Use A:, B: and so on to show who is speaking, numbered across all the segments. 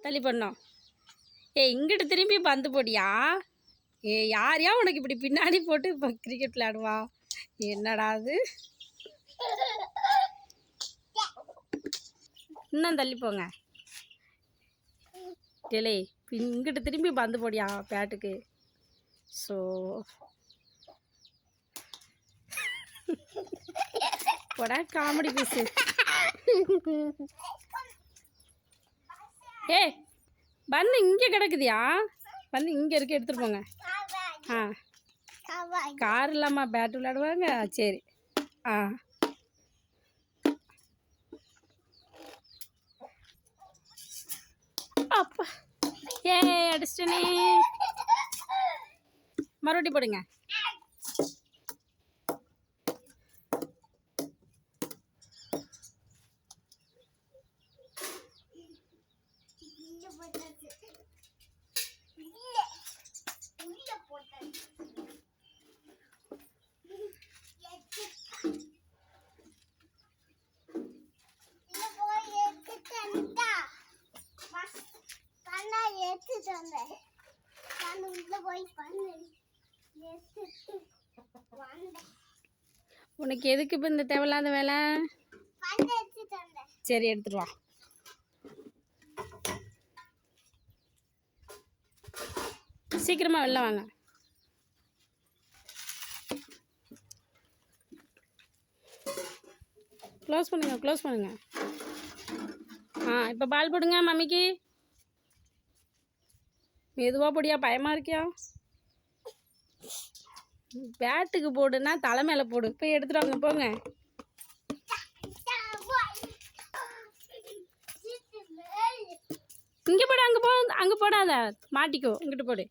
A: தள்ளி பண்ணோம். இங்கிட்டு திரும்பி பந்து போடியா? யாரையா உனக்கு இப்படி பின்னாடி போட்டு இப்போ கிரிக்கெட் விளையாடுவா? என்னடா அது? இன்னும் தள்ளி போங்க. டேலே இங்கிட்டு திரும்பி பந்து போடியா பேட்டுக்கு? ஸோ போடா காமெடி பீஸு. பந்து இங்கே கிடக்குதியா? பந்து இங்கே இருக்க எடுத்துகிட்டு போங்க. கார் இல்லாமல் பேட் விளையாடுவாங்க. சரி. அப்பா அடிச்சிட்டனே. மறுபடி போடுங்க. உனக்கு எதுக்கு இப்போ இந்த தேவையில்லாத வேலை? சரி எடுத்துட்டு வா. சீக்கிரமா வெளில வாங்க. க்ளோஸ் பண்ணுங்க. இப்போ பால் போடுங்க மம்மிக்கு. மெதுவாக போடியா, பயமாக இருக்கியா? பேட்டுக்கு போடுன்னா தலை மேலே போடு. போய் எடுத்துட்டு வாங்க போங்க. இங்கே போடு. அங்கே போடாத, மாட்டிக்கோ. இங்கிட்டு போடு.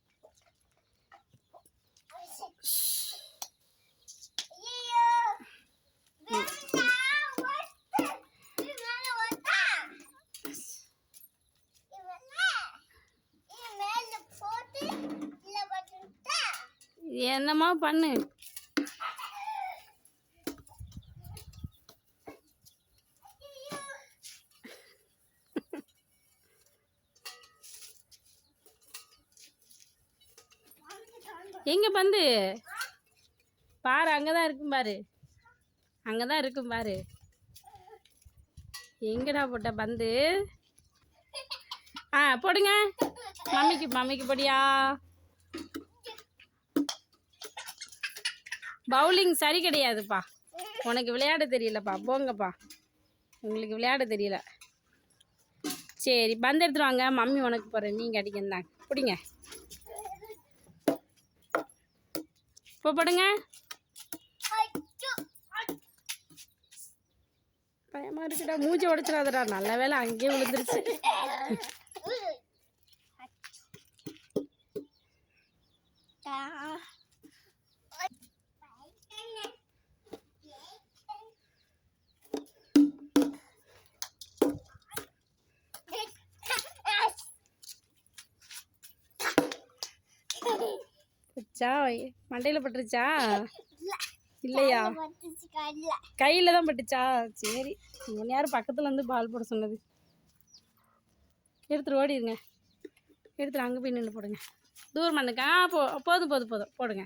A: என்னம்மா பண்ணு. எங்கே பந்து பாரு? அங்கே தான் இருக்கும் பாரு. எங்கடா போட்ட பந்து? போடுங்க. மம்மிக்கு போடியா? பவுலிங் சரி கிடையாதுப்பா. உனக்கு விளையாட தெரியலப்பா. போங்கப்பா, உங்களுக்கு விளையாட தெரியல. சரி பந்து எடுத்துட்டு வாங்க. மம்மி உனக்கு போகிறேன், நீங்கள் அடிக்கந்தாங்க. பிடிங்க. இப்போ போடுங்க. பயமாக இருக்குடா. மூஞ்சி உடைச்சிடாதடா. நல்ல வேலை அங்கேயே விழுந்துருச்சு. மண்டையில் பட்டுருச்சா? இல்லையா, கையில் தான் பட்டுச்சா? சரி, இவன் யாரும் பக்கத்தில் வந்து பால் போட சொன்னது? எடுத்துகிட்டு ஓடிடுங்க. எடுத்துகிட்டு அங்கே போய் நின்று போடுங்க. தூரம் பண்ணுங்க. போதும் போடுங்க.